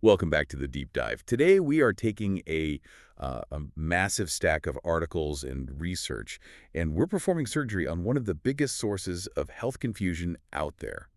Welcome back to the deep dive. Today we are taking a massive stack of articles and research, and we're performing surgery on one of the biggest sources of health confusion out there: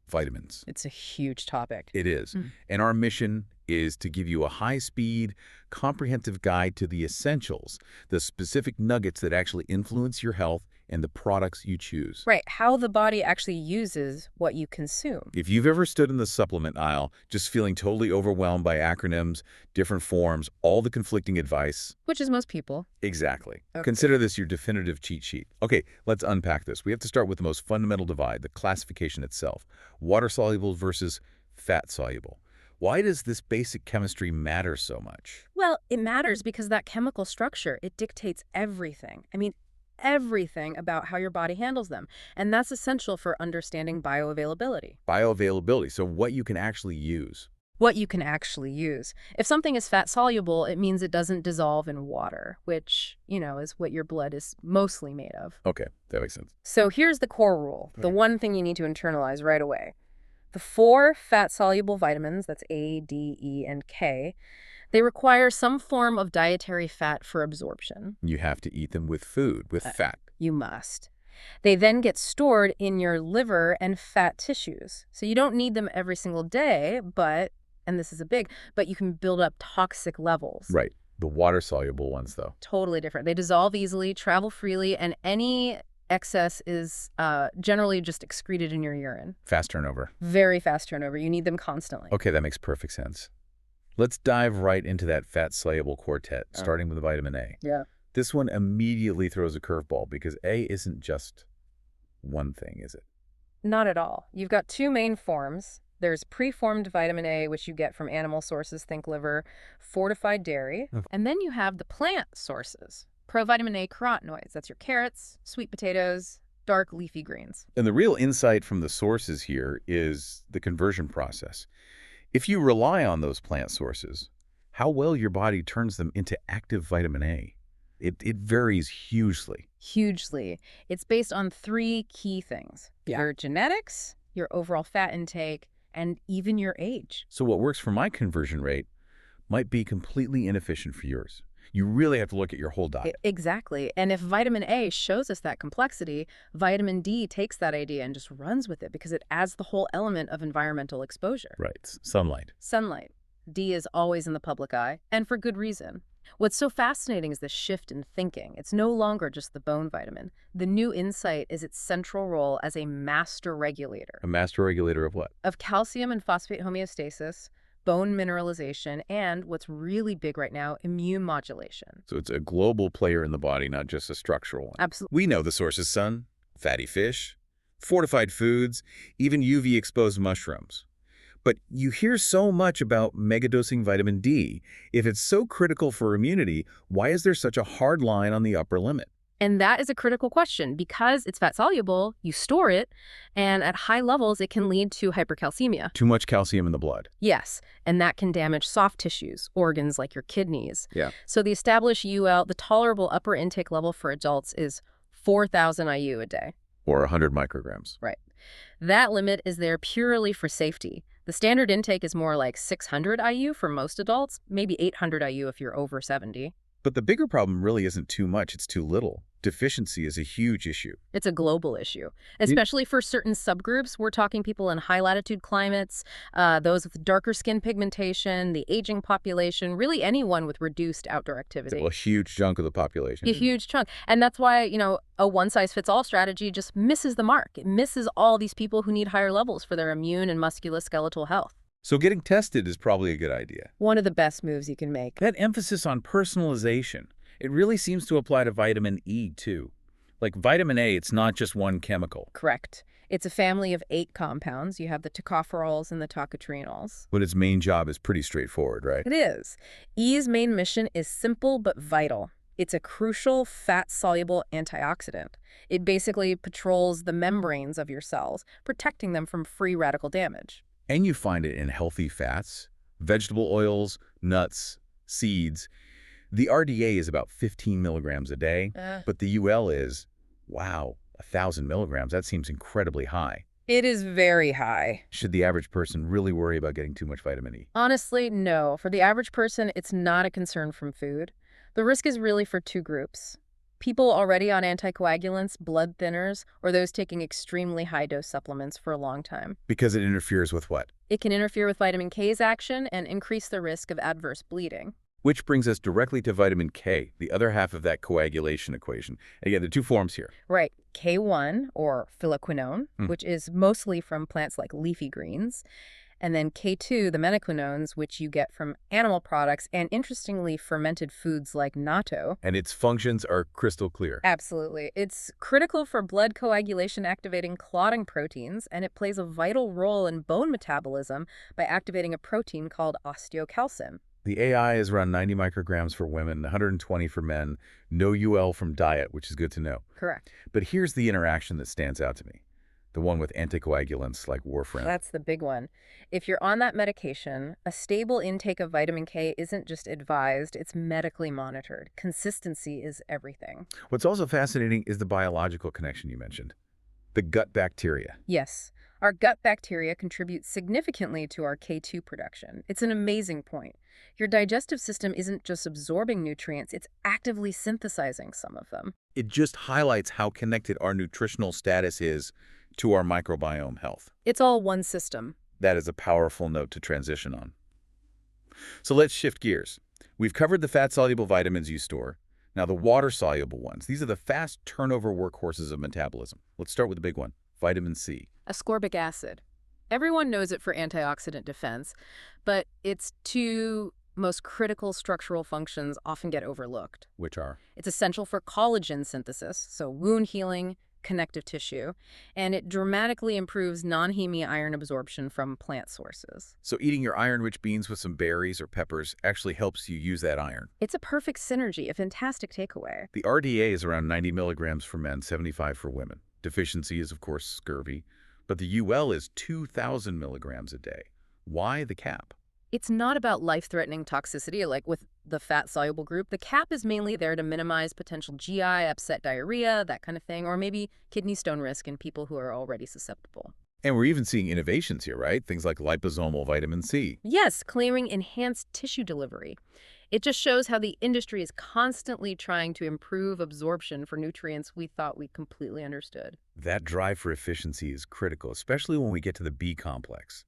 vitamins. It's a huge topic. It is. And our mission is to give you a high-speed, comprehensive guide to the essentials, the specific nuggets that actually influence your health and the products you choose. Right, how the body actually uses what you consume. If you've ever stood in the supplement aisle just feeling totally overwhelmed by acronyms, different forms, all the conflicting advice. Which is most people. Exactly. Okay. Consider this your definitive cheat sheet. Okay, let's unpack this. We have to start with the most fundamental divide, the classification itself. Water-soluble versus fat-soluble. Why does this basic chemistry matter so much? Well, it matters because that chemical structure, it dictates everything. I mean, everything about how your body handles them. And that's essential for understanding bioavailability. Bioavailability, so what you can actually use. What you can actually use. If something is fat-soluble, it means it doesn't dissolve in water, which, is what your blood is mostly made of. Okay, that makes sense. So here's the core rule, the Okay. one thing you need to internalize right away. The 4 fat-soluble vitamins, that's A, D, E, and K, they require some form of dietary fat for absorption. You have to eat them with food, with fat. You must. They then get stored in your liver and fat tissues. So you don't need them every single day, but, and this is but you can build up toxic levels. Right. The water-soluble ones, though. Totally different. They dissolve easily, travel freely, and any excess is generally just excreted in your urine. Fast turnover. Very fast turnover. You need them constantly. Okay, that makes perfect sense. Let's dive right into that fat-soluble quartet, starting with vitamin A. Yeah. This one immediately throws a curveball because A isn't just one thing, is it? Not at all. You've got 2 main forms. There's preformed vitamin A, which you get from animal sources, think liver, fortified dairy. And then you have the plant sources. Provitamin A carotenoids, that's your carrots, sweet potatoes, dark leafy greens. And the real insight from the sources here is the conversion process. If you rely on those plant sources, how well your body turns them into active vitamin A. It varies hugely. Hugely. It's based on 3 key things. Your genetics, your overall fat intake, and even your age. So what works for my conversion rate might be completely inefficient for yours. You really have to look at your whole diet. Exactly. And if vitamin A shows us that complexity, vitamin D takes that idea and just runs with it because it adds the whole element of environmental exposure. Right. Sunlight. Sunlight. D is always in the public eye, and for good reason. What's so fascinating is the shift in thinking. It's no longer just the bone vitamin. The new insight is its central role as a master regulator. A master regulator of what? Of calcium and phosphate homeostasis, bone mineralization, and what's really big right now, immune modulation. So it's a global player in the body, not just a structural one. Absolutely. We know the sources: sun, fatty fish, fortified foods, even UV-exposed mushrooms. But you hear so much about megadosing vitamin D. If it's so critical for immunity, why is there such a hard line on the upper limit? And that is a critical question. Because it's fat-soluble, you store it, and at high levels, it can lead to hypercalcemia. Too much calcium in the blood. Yes, and that can damage soft tissues, organs like your kidneys. Yeah. So the established UL, the tolerable upper intake level for adults is 4,000 IU a day. Or 100 micrograms. Right. That limit is there purely for safety. The standard intake is more like 600 IU for most adults, maybe 800 IU if you're over 70. But the bigger problem really isn't too much, it's too little. Deficiency is a huge issue. It's a global issue, especially for certain subgroups. We're talking people in high-latitude climates, those with darker skin pigmentation, the aging population, really anyone with reduced outdoor activity. Well, a huge chunk of the population. A huge chunk. And that's why, a one-size-fits-all strategy just misses the mark. It misses all these people who need higher levels for their immune and musculoskeletal health. So getting tested is probably a good idea. One of the best moves you can make. That emphasis on personalization, it really seems to apply to vitamin E, too. Like vitamin A, it's not just one chemical. Correct. It's a family of 8 compounds. You have the tocopherols and the tocotrienols. But its main job is pretty straightforward, right? It is. E's main mission is simple but vital. It's a crucial fat-soluble antioxidant. It basically patrols the membranes of your cells, protecting them from free radical damage. And you find it in healthy fats, vegetable oils, nuts, seeds. The RDA is about 15 milligrams a day, but the UL is, wow, 1,000 milligrams. That seems incredibly high. It is very high. Should the average person really worry about getting too much vitamin E? Honestly, no. For the average person, it's not a concern from food. The risk is really for two groups. People already on anticoagulants, blood thinners, or those taking extremely high-dose supplements for a long time. Because it interferes with what? It can interfere with vitamin K's action and increase the risk of adverse bleeding. Which brings us directly to vitamin K, the other half of that coagulation equation. Again, the two forms here. Right. K1, or phylloquinone, which is mostly from plants like leafy greens, and then K2, the menaquinones, which you get from animal products and, interestingly, fermented foods like natto. And its functions are crystal clear. Absolutely. It's critical for blood coagulation activating clotting proteins, and it plays a vital role in bone metabolism by activating a protein called osteocalcin. The AI is around 90 micrograms for women, 120 for men, no UL from diet, which is good to know. Correct. But here's the interaction that stands out to me. The one with anticoagulants like warfarin. That's the big one. If you're on that medication, a stable intake of vitamin K isn't just advised, it's medically monitored. Consistency is everything. What's also fascinating is the biological connection you mentioned. The gut bacteria. Yes, our gut bacteria contribute significantly to our K2 production. It's an amazing point. Your digestive system isn't just absorbing nutrients, it's actively synthesizing some of them. It just highlights how connected our nutritional status is to our microbiome health. It's all one system. That is a powerful note to transition on. So let's shift gears. We've covered the fat-soluble vitamins you store. Now the water-soluble ones. These are the fast turnover workhorses of metabolism. Let's start with the big one, vitamin C. Ascorbic acid. Everyone knows it for antioxidant defense, but its two most critical structural functions often get overlooked. Which are? It's essential for collagen synthesis, so wound healing, connective tissue, and it dramatically improves non-heme iron absorption from plant sources. So eating your iron-rich beans with some berries or peppers actually helps you use that iron. It's a perfect synergy, a fantastic takeaway. The RDA is around 90 milligrams for men, 75 for women. Deficiency is, of course, scurvy, but the UL is 2,000 milligrams a day. Why the cap? It's not about life-threatening toxicity like with the fat-soluble group. The cap is mainly there to minimize potential GI, upset diarrhea, that kind of thing, or maybe kidney stone risk in people who are already susceptible. And we're even seeing innovations here, right? Things like liposomal vitamin C. Yes, claiming enhanced tissue delivery. It just shows how the industry is constantly trying to improve absorption for nutrients we thought we completely understood. That drive for efficiency is critical, especially when we get to the B complex.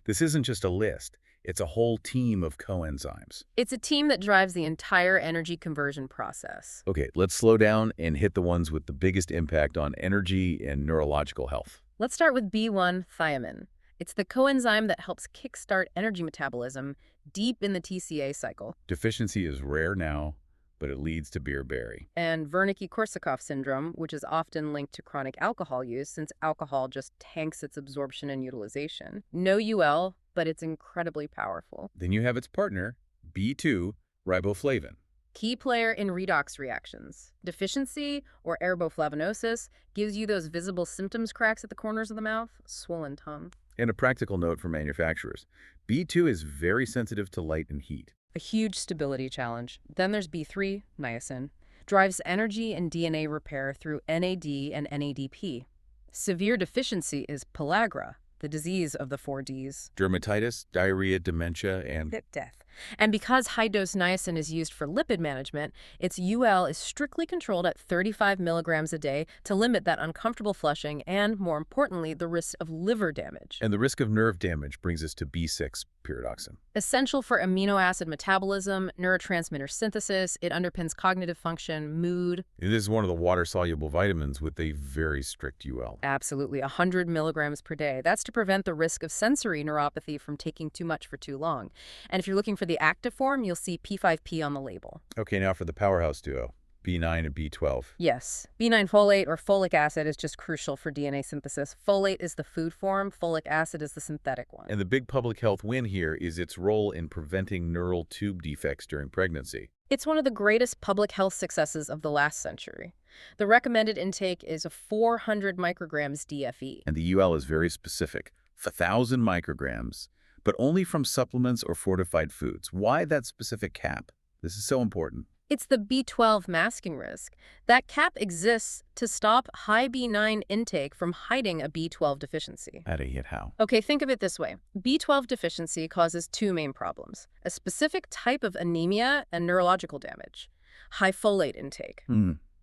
This isn't just a list. It's a whole team of coenzymes. It's a team that drives the entire energy conversion process. Okay, let's slow down and hit the ones with the biggest impact on energy and neurological health. Let's start with B1 thiamine. It's the coenzyme that helps kickstart energy metabolism deep in the TCA cycle. Deficiency is rare now, but it leads to Beer-Berry. And Wernicke-Korsakoff syndrome, which is often linked to chronic alcohol use since alcohol just tanks its absorption and utilization. No UL, but it's incredibly powerful. Then you have its partner, B2, riboflavin. Key player in redox reactions. Deficiency, or erboflavinosis, gives you those visible symptoms cracks at the corners of the mouth, swollen tongue. And a practical note for manufacturers. B2 is very sensitive to light and heat. A huge stability challenge. Then there's B3, niacin. Drives energy and DNA repair through NAD and NADP. Severe deficiency is pellagra, the disease of the 4Ds. Dermatitis, diarrhea, dementia, and Death. And because high-dose niacin is used for lipid management, its UL is strictly controlled at 35 milligrams a day to limit that uncomfortable flushing and, more importantly, the risk of liver damage. the risk of nerve damage brings us to B6, pyridoxine. Essential for amino acid metabolism, neurotransmitter synthesis, it underpins cognitive function, mood. It is one of the water-soluble vitamins with a very strict UL. Absolutely, 100 milligrams per day. That's to prevent the risk of sensory neuropathy from taking too much for too long. And if you're looking for the active form, you'll see P5P on the label. Okay, now for the powerhouse duo, B9 and B12. Yes, B9 folate or folic acid is just crucial for DNA synthesis. Folate is the food form, folic acid is the synthetic one. And the big public health win here is its role in preventing neural tube defects during pregnancy. It's one of the greatest public health successes of the last century. The recommended intake is 400 micrograms DFE. And the UL is very specific, 1,000 micrograms, but only from supplements or fortified foods. Why that specific cap? This is so important. It's the B12 masking risk. That cap exists to stop high B9 intake from hiding a B12 deficiency. How do you hit how? Okay, think of it this way. B12 deficiency causes two main problems: a specific type of anemia and neurological damage. High folate intake.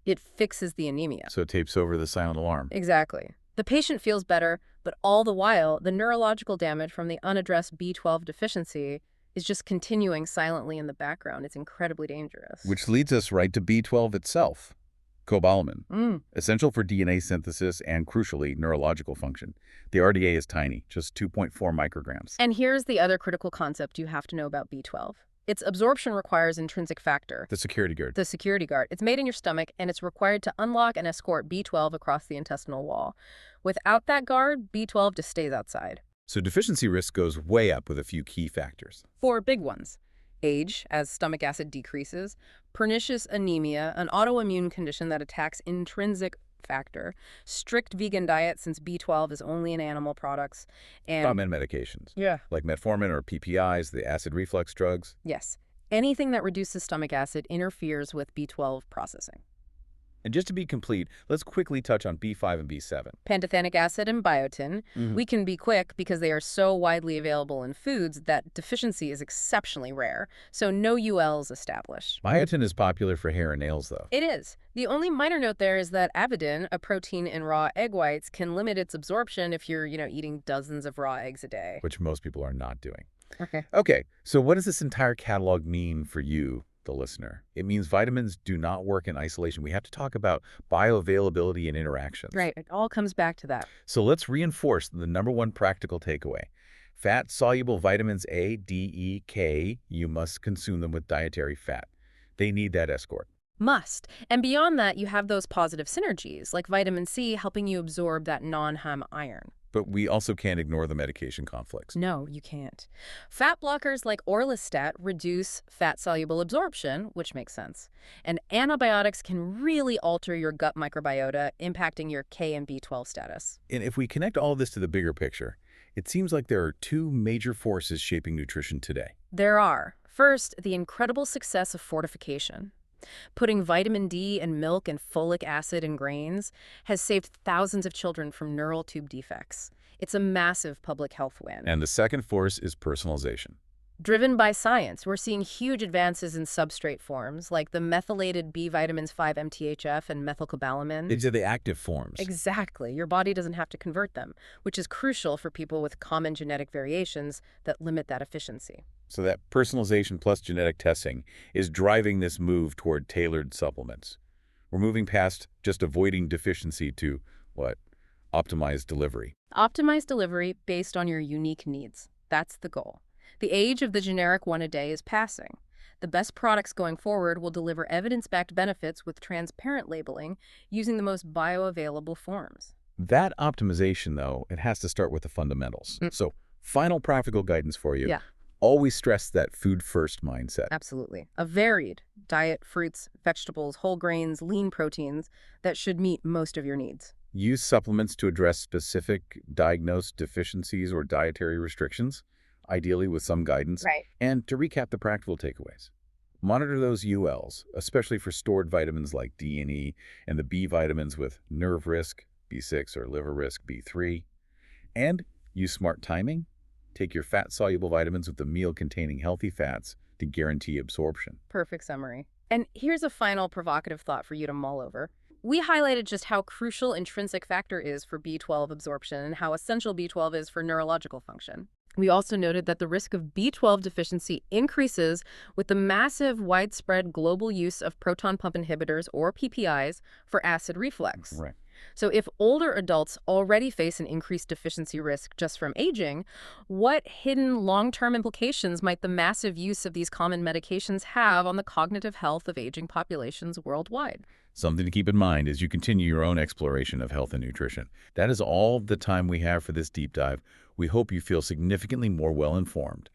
It fixes the anemia. So it tapes over the silent alarm. Exactly. The patient feels better, but all the while, the neurological damage from the unaddressed B12 deficiency is just continuing silently in the background. It's incredibly dangerous. Which leads us right to B12 itself. Cobalamin, essential for DNA synthesis and, crucially, neurological function. The RDA is tiny, just 2.4 micrograms. And here's the other critical concept you have to know about B12. Its absorption requires intrinsic factor. The security guard. The security guard. It's made in your stomach, and it's required to unlock and escort B12 across the intestinal wall. Without that guard, B12 just stays outside. So deficiency risk goes way up with a few key factors. 4 big ones: age, as stomach acid decreases; pernicious anemia, an autoimmune condition that attacks intrinsic factor; strict vegan diet, since B12 is only in animal products; and Common medications. yeah, Like metformin or PPIs, the acid reflux drugs. yes, anything that reduces stomach acid interferes with B12 processing. And just to be complete, let's quickly touch on B5 and B7. Pantothenic acid and biotin. We can be quick because they are so widely available in foods that deficiency is exceptionally rare, so no ULs established. Biotin is popular for hair and nails, though. It is. The only minor note there is that avidin, a protein in raw egg whites, can limit its absorption if you're, eating dozens of raw eggs a day. Which most people are not doing. Okay. Okay, so what does this entire catalog mean for you, the listener? It means vitamins do not work in isolation. We have to talk about bioavailability and interactions. Right. It all comes back to that. So let's reinforce the number one practical takeaway. Fat-soluble vitamins A, D, E, K, you must consume them with dietary fat. They need that escort. Must. And beyond that, you have those positive synergies, like vitamin C helping you absorb that non-Ham iron. But we also can't ignore the medication conflicts. No, you can't. Fat blockers like orlistat reduce fat-soluble absorption, which makes sense. And antibiotics can really alter your gut microbiota, impacting your K and B12 status. And if we connect all this to the bigger picture, it seems like there are two major forces shaping nutrition today. There are. First, the incredible success of fortification. Putting vitamin D in milk and folic acid in grains has saved thousands of children from neural tube defects. It's a massive public health win. And the second force is personalization. Driven by science, we're seeing huge advances in substrate forms, like the methylated B vitamins 5-MTHF and methylcobalamin. These are the active forms. Exactly. Your body doesn't have to convert them, which is crucial for people with common genetic variations that limit that efficiency. So that personalization plus genetic testing is driving this move toward tailored supplements. We're moving past just avoiding deficiency to, what? Optimized delivery. Optimized delivery based on your unique needs. That's the goal. The age of the generic one a day is passing. The best products going forward will deliver evidence-backed benefits with transparent labeling using the most bioavailable forms. That optimization, though, it has to start with the fundamentals. So, final practical guidance for you. Yeah. Always stress that food-first mindset. Absolutely. A varied diet, fruits, vegetables, whole grains, lean proteins that should meet most of your needs. Use supplements to address specific diagnosed deficiencies or dietary restrictions, ideally with some guidance. Right. And to recap the practical takeaways, monitor those ULs, especially for stored vitamins like D and E, and the B vitamins with nerve risk, B6, or liver risk, B3. And use smart timing. Take your fat-soluble vitamins with the meal containing healthy fats to guarantee absorption. Perfect summary. And here's a final provocative thought for you to mull over. We highlighted just how crucial intrinsic factor is for B12 absorption and how essential B12 is for neurological function. We also noted that the risk of B12 deficiency increases with the massive, widespread global use of proton pump inhibitors, or PPIs, for acid reflux. Right. So if older adults already face an increased deficiency risk just from aging, what hidden long-term implications might the massive use of these common medications have on the cognitive health of aging populations worldwide? Something to keep in mind as you continue your own exploration of health and nutrition. That is all the time we have for this deep dive. We hope you feel significantly more well-informed.